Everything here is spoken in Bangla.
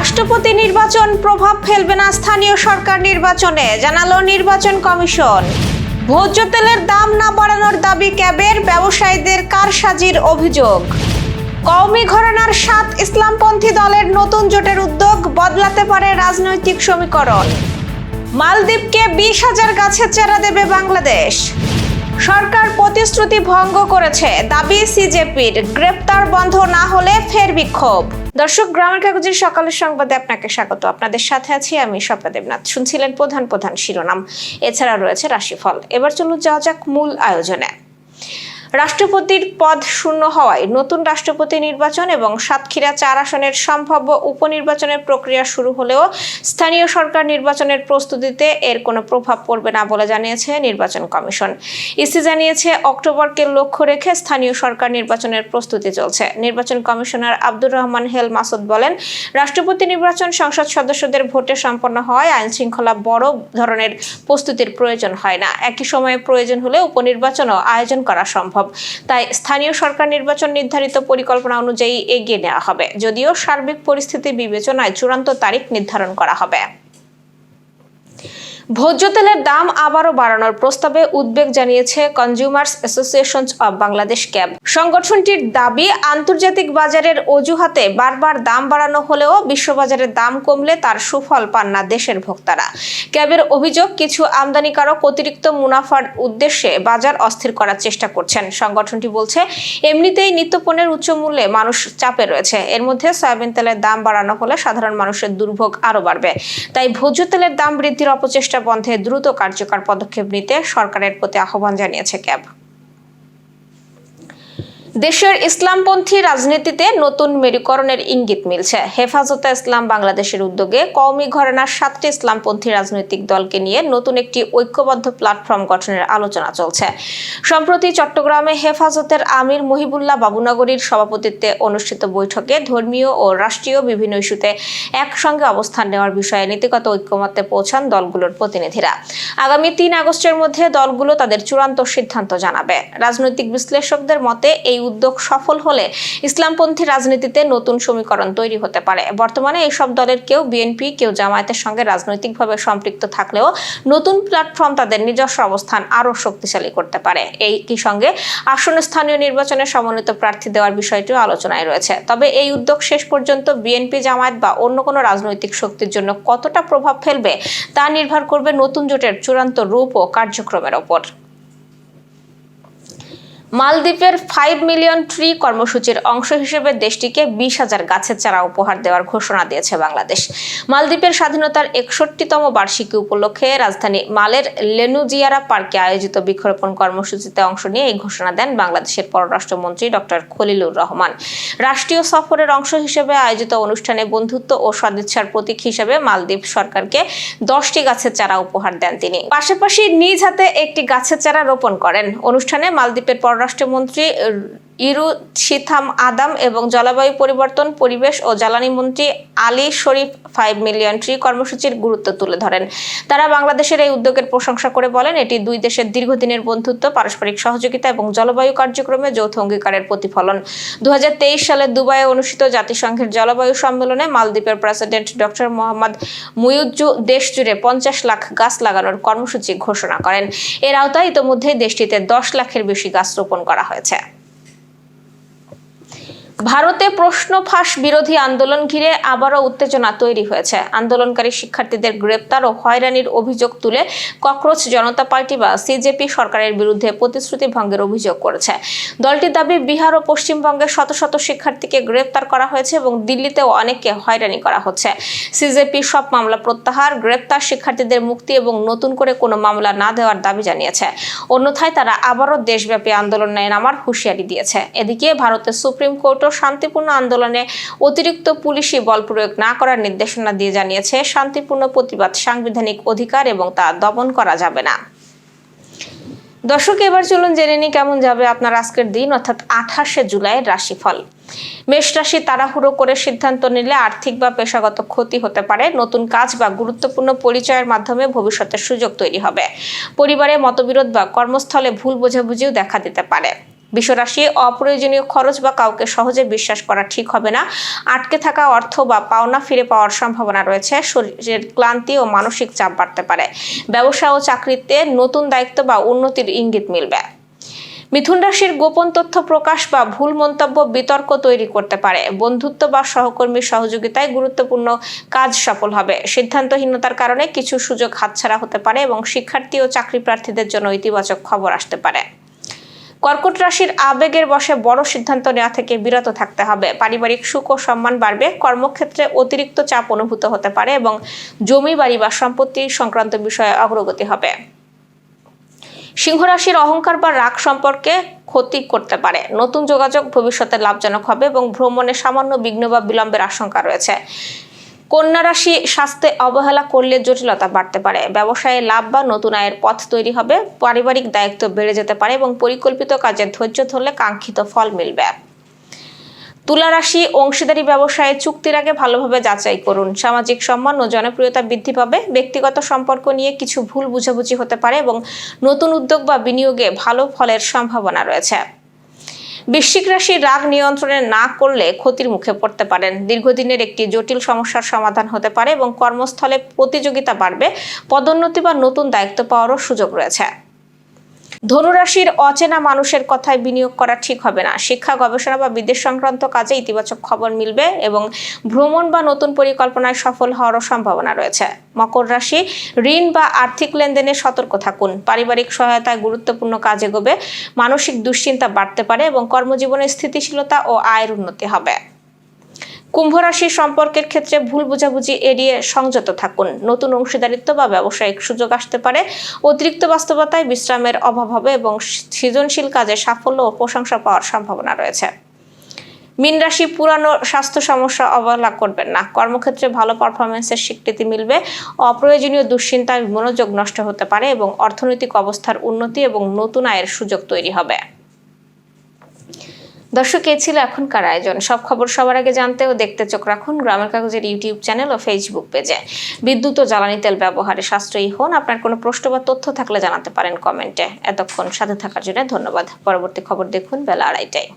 রাষ্ট্রপতি নির্বাচন প্রভাব ফেলবে না স্থানীয় সরকার নির্বাচনে, জানালো নির্বাচন কমিশন। ভোজ্য তেলের দাম না বাড়ানোর দাবি ক্যাবের, ব্যবসায়ীদের কারসাজির অভিযোগ। কওমি ঘরানার ৭ ইসলামপন্থী দলের নতুন জোটের উদ্যোগ, বদলাতে পারে রাজনৈতিক সমীকরণ। মালদ্বীপকে ২০,০০০ গাছের চারা দেবে বাংলাদেশ। সরকার প্রতিশ্রুতি ভঙ্গ করেছে, দাবি সিজেপির। গ্রেপ্তার বন্ধ না হলে ফের বিক্ষোভ। দর্শক, গ্রামের কাগজের সকালের সংবাদে আপনাকে স্বাগত। আপনাদের সাথে আছি আমি স্বপ্না দেবনাথ। শুনছিলেন প্রধান প্রধান শিরোনাম, এছাড়া রয়েছে রাশিফল। এবার চলুন যাওয়া যাক মূল আয়োজনে। রাষ্ট্রপতির পদ শূন্য হওয়ায় নতুন রাষ্ট্রপতি নির্বাচন এবং সাতক্ষীরা ৪ আসনের সম্ভাব্য উপনির্বাচনের প্রক্রিয়া শুরু হলেও স্থানীয় সরকার নির্বাচনের প্রস্তুতিতে এর কোনো প্রভাব পড়বে না বলে জানিয়েছে নির্বাচন কমিশন। ইসি জানিয়েছে, অক্টোবরকে লক্ষ্য রেখে স্থানীয় সরকার নির্বাচনের প্রস্তুতি চলছে। নির্বাচন কমিশনার আব্দুর রহমান হেল মাসুদ বলেন, রাষ্ট্রপতি নির্বাচন সংসদ সদস্যদের ভোটে সম্পন্ন হওয়ায় আইন শৃঙ্খলা বড় ধরনের প্রস্তুতির প্রয়োজন হয় না। একই সময়ে প্রয়োজন হলে উপনির্বাচনও আয়োজন করা সম্ভব। তাই স্থানীয় সরকার নির্বাচন নির্ধারিত পরিকল্পনা অনুযায়ী এগিয়ে নেওয়া হবে, যদিও সার্বিক পরিস্থিতি বিবেচনায় চূড়ান্ত তারিখ নির্ধারণ করা হবে। ভোজ্য তেলের দাম আবারও বাড়ানোর প্রস্তাবে উদ্বেগ জানিয়েছে consumers associations of Bangladesh cab. সংগঠনটির দাবি, আন্তর্জাতিক বাজারের অজুহাতে বারবার দাম বাড়ানো হলেও বিশ্ববাজারের দাম কমলে তার সুফল পান না দেশের ভোক্তারা। ক্যাবের অভিযোগ, কিছু আমদানিকারক অতিরিক্ত মুনাফার উদ্দেশ্যে বাজার অস্থির করার চেষ্টা করছেন। সংগঠনটি বলছে, এমনিতেই নিত্যপণ্যের উচ্চ মূল্যে মানুষ চাপে রয়েছে। এর মধ্যে সয়াবিন তেলের দাম বাড়ানো হলে সাধারণ মানুষের দুর্ভোগ আরও বাড়বে। তাই ভোজ্য তেলের দাম বৃদ্ধির অপচেষ্টা বন্ধে দ্রুত কার্যকর পদক্ষেপ নিতে সরকারের প্রতি আহ্বান জানিয়েছে ক্যাব। দেশের ইসলামপন্থী রাজনীতিতে নতুন মেরুকরণের ইঙ্গিত মিলছে। হেফাজতে ইসলাম বাংলাদেশের উদ্যোগে কওমি ঘরানার ৭টি ইসলামপন্থী রাজনৈতিক দলকে নিয়ে নতুন একটি ঐক্যবদ্ধ প্ল্যাটফর্ম গঠনের আলোচনা চলছে। সম্প্রতি চট্টগ্রামে হেফাজতের আমির মহিবুল্লাহ বাবুনগরীর সভাপতিত্বে অনুষ্ঠিত বৈঠকে ধর্মীয় ও রাষ্ট্রীয় বিভিন্ন ইস্যুতে একসঙ্গে অবস্থান নেওয়ার বিষয়ে নীতিগত ঐক্যমত্যে পৌঁছান দলগুলোর প্রতিনিধিরা। আগামী ৩ আগস্টের মধ্যে দলগুলো তাদের চূড়ান্ত সিদ্ধান্ত জানাবে। রাজনৈতিক বিশ্লেষকদের মতে এই উদ্যোগ সফল হলে ইসলামপন্থী রাজনীতিতে নতুন সমীকরণ তৈরি হতে পারে। বর্তমানে এইসব দলের কেউ বিএনপি, কেউ জামায়াতের সঙ্গে রাজনৈতিকভাবে সম্পৃক্ত থাকলেও নতুন প্ল্যাটফর্ম তাদের নিজস্ব অবস্থান আরও শক্তিশালী করতে পারে। একই সঙ্গে আসন্ন স্থানীয় নির্বাচনে সমন্বিত প্রার্থী দেওয়ার বিষয়টিও আলোচনায় রয়েছে। তবে এই উদ্যোগ শেষ পর্যন্ত বিএনপি, জামায়াত বা অন্য কোনো রাজনৈতিক শক্তির জন্য কতটা প্রভাব ফেলবে তা নির্ভর করবে নতুন জোটের চূড়ান্ত রূপ ও কার্যক্রমের ওপর। মালদ্বীপের 5 মিলিয়ন ট্রি কর্মসূচির অংশ হিসেবে দেশটিকে ২০,০০০ গাছের চারা উপহার দেওয়ার ঘোষণা দিয়েছে বাংলাদেশ। মালদ্বীপের স্বাধীনতার ৬১তম বার্ষিকী উপলক্ষে রাজধানী মালের লেনুজিয়ারা পার্কে আয়োজিত বৃক্ষরোপণ কর্মসূচিতে অংশ নিয়ে এই ঘোষণা দেন বাংলাদেশের পররাষ্ট্রমন্ত্রী ডক্টর খলিলুর রহমান। রাষ্ট্রীয় সফরের অংশ হিসেবে আয়োজিত অনুষ্ঠানে বন্ধুত্ব ও সদিচ্ছার প্রতীক হিসেবে মালদ্বীপ সরকারকে 10টি গাছের চারা উপহার দেন তিনি। পাশাপাশি নিজ হাতে একটি গাছের চারা রোপণ করেন। অনুষ্ঠানে মালদ্বীপের পররাষ্ট্রমন্ত্রী ইরুশিথাম আদাম এবং জলবায়ু পরিবর্তন, পরিবেশ ও জ্বালানি মন্ত্রী আলী শরীফ 5 মিলিয়ন ট্রি কর্মসূচির গুরুত্ব তুলে ধরেন। তারা বাংলাদেশের এই উদ্যোগের প্রশংসা করে বলেন, এটি দুই দেশের দীর্ঘদিনের বন্ধুত্ব, পারস্পরিক সহযোগিতা এবং জলবায়ু কার্যক্রমে যৌথ অঙ্গীকারের প্রতিফলন। 2023 সালে দুবাইয়ে অনুষ্ঠিত জাতিসংঘের জলবায়ু সম্মেলনে মালদ্বীপের প্রেসিডেন্ট ডক্টর মোহাম্মদ মুইজ্জু দেশ জুড়ে 50 লাখ গাছ লাগানোর কর্মসূচি ঘোষণা করেন। এর আওতায় ইতোমধ্যেই দেশটিতে 10 লাখের বেশি গাছ রোপণ করা হয়েছে। ভারতে প্রশ্ন ফাঁস বিরোধী আন্দোলন ঘিরে আবারও উত্তেজনা তৈরি হয়েছে। আন্দোলনকারী শিক্ষার্থীদের গ্রেপ্তার ও হয়রানির অভিযোগ তুলে ককরোচ জনতা পার্টি বা সিজেপি সরকারের বিরুদ্ধে প্রতিশ্রুতি ভঙ্গের অভিযোগ করেছে। দলটির দাবি, বিহার ও পশ্চিমবঙ্গে শত শত শিক্ষার্থীকে গ্রেপ্তার করা হয়েছে এবং দিল্লিতেও অনেককে হয়রানি করা হচ্ছে। সিজেপি সব মামলা প্রত্যাহার, গ্রেপ্তার শিক্ষার্থীদের মুক্তি এবং নতুন করে কোনো মামলা না দেওয়ার দাবি জানিয়েছে। অন্যথায় তারা আবারও দেশব্যাপী আন্দোলনে নামার হুঁশিয়ারি দিয়েছে। এদিকে ভারতের সুপ্রিম কোর্ট শান্তিপূর্ণ আন্দোলনে অতিরিক্ত পুলিশি বল প্রয়োগ না করার নির্দেশনা দিয়ে জানিয়েছে, শান্তিপূর্ণ প্রতিবাদ সাংবিধানিক অধিকার এবং তা দমন করা যাবে না। দর্শক, এবার চলুন জেনে নিই কেমন যাবে আপনার আজকের দিন, অর্থাৎ 28শে জুলাইয়ের রাশিফল। মেষ রাশি, তাড়াহুড়ো করে সিদ্ধান্ত নিলে আর্থিক বা পেশাগত ক্ষতি হতে পারে। নতুন কাজ বা গুরুত্বপূর্ণ পরিচয়ের মাধ্যমে ভবিষ্যতের সুযোগ তৈরি হবে। পরিবারে মতবিরোধ বা কর্মস্থলে ভুল বোঝাবুঝিও দেখা দিতে পারে। বিশ্বরাশি অপ্রয়োজনীয় খরচ বা কাউকে সহজে বিশ্বাস করা ঠিক হবে না। আটকে থাকা অর্থ বা পাওনা ফিরে পাওয়ার সম্ভাবনা রয়েছে। শরীরের ক্লান্তি ও মানসিক চাপ বাড়তে পারে। ব্যবসা ও চাকরিতে নতুন দায়িত্ব বা উন্নতির ইঙ্গিত মিলবে। মিথুন রাশির গোপন তথ্য প্রকাশ বা ভুল মন্তব্য বিতর্ক তৈরি করতে পারে। বন্ধুত্ব বা সহকর্মীর সহযোগিতায় গুরুত্বপূর্ণ কাজ সফল হবে। সিদ্ধান্তহীনতার কারণে কিছু সুযোগ হাতছাড়া হতে পারে এবং শিক্ষার্থী ও চাকরি প্রার্থীদের জন্য ইতিবাচক খবর আসতে পারে। কর্কট রাশির আবেগের বশে বড় সিদ্ধান্ত নেওয়া থেকে বিরত থাকতে হবে। পারিবারিক সুখ ও সম্মান বাড়বে। কর্মক্ষেত্রে অতিরিক্ত চাপ অনুভূত হতে পারে এবং জমি বাড়ি বা সম্পত্তি সংক্রান্ত বিষয়ে অগ্রগতি হবে। সিংহ রাশির অহংকার বা রাগ সম্পর্কে ক্ষতি করতে পারে। নতুন যোগাযোগ ভবিষ্যতে লাভজনক হবে এবং ভ্রমণে সামান্য বিঘ্ন বা বিলম্বের আশঙ্কা রয়েছে। কন্যা রাশি স্বাস্থ্যে অবহেলা করলে জটিলতা বাড়তে পারে। ব্যবসায়ে লাভ বা নতুন আয়ের পথ তৈরি হবে। পারিবারিক দায়িত্ব বেড়ে যেতে পারে এবং পরিকল্পিত কাজে ধৈর্য ধরলে কাঙ্ক্ষিত ফল মিলবে। তুলা রাশি অংশীদারি ব্যবসায়ে চুক্তির আগে ভালোভাবে যাচাই করুন। সামাজিক সম্মান ও জনপ্রিয়তা বৃদ্ধি পাবে। ব্যক্তিগত সম্পর্ক নিয়ে কিছু ভুল বুঝাবুঝি হতে পারে এবং নতুন উদ্যোগ বা বিনিয়োগে ভালো ফলের সম্ভাবনা রয়েছে। বৃশ্চিক রাশি রাগ নিয়ন্ত্রণে না করলে ক্ষতির মুখে পড়তে পারেন। দীর্ঘদিনের একটি জটিল সমস্যার সমাধান হতে পারে এবং কর্মস্থলে প্রতিযোগিতা বাড়বে। পদোন্নতি বা নতুন দায়িত্ব পাওয়ারও সুযোগ রয়েছে। ধনুরাশির অচেনা মানুষের কথায় বিনিয়োগ করা ঠিক হবে না। শিক্ষা, গবেষণা বা বিদেশ সংক্রান্ত কাজে ইতিবাচক খবর মিলবে এবং ভ্রমণ বা নতুন পরিকল্পনায় সফল হওয়ারও সম্ভাবনা রয়েছে। মকর রাশি ঋণ বা আর্থিক লেনদেনে সতর্ক থাকুন। পারিবারিক সহায়তায় গুরুত্বপূর্ণ কাজ এগোবে। মানসিক দুশ্চিন্তা বাড়তে পারে এবং কর্মজীবনে স্থিতিশীলতা ও আয়ের উন্নতি হবে। কুম্ভ রাশির সম্পর্কের ক্ষেত্রে ভুল বোঝাবুঝি এড়িয়ে সংযত থাকুন। নতুন অংশীদারিত্ব বা ব্যবসায়িক সুযোগ আসতে পারে। অতিরিক্ত বাস্তবতায় বিশ্রামের অভাব হবে এবং সৃজনশীল কাজে সাফল্য ও প্রশংসা পাওয়ার সম্ভাবনা রয়েছে। মীন রাশি পুরানো স্বাস্থ্য সমস্যা অবহেলা করবেন না। কর্মক্ষেত্রে ভালো পারফরমেন্সের স্বীকৃতি মিলবে। অপ্রয়োজনীয় দুশ্চিন্তায় মনোযোগ নষ্ট হতে পারে এবং অর্থনৈতিক অবস্থার উন্নতি এবং নতুন আয়ের সুযোগ তৈরি হবে। দর্শক, এই ছিল এখনকার আয়োজন। সব খবর সবার আগে জানতে ও দেখতে চোখ রাখুন গ্রামের কাগজের ইউটিউব চ্যানেল ও ফেসবুক পেজে। বিদ্যুৎ ও জ্বালানি তেল ব্যবহারে সাশ্রয়ী হন। আপনার কোনো প্রশ্ন বা তথ্য থাকলে জানাতে পারেন কমেন্টে। এতক্ষণ সাথে থাকার জন্য ধন্যবাদ। পরবর্তী খবর দেখুন বেলা 2:30টায়।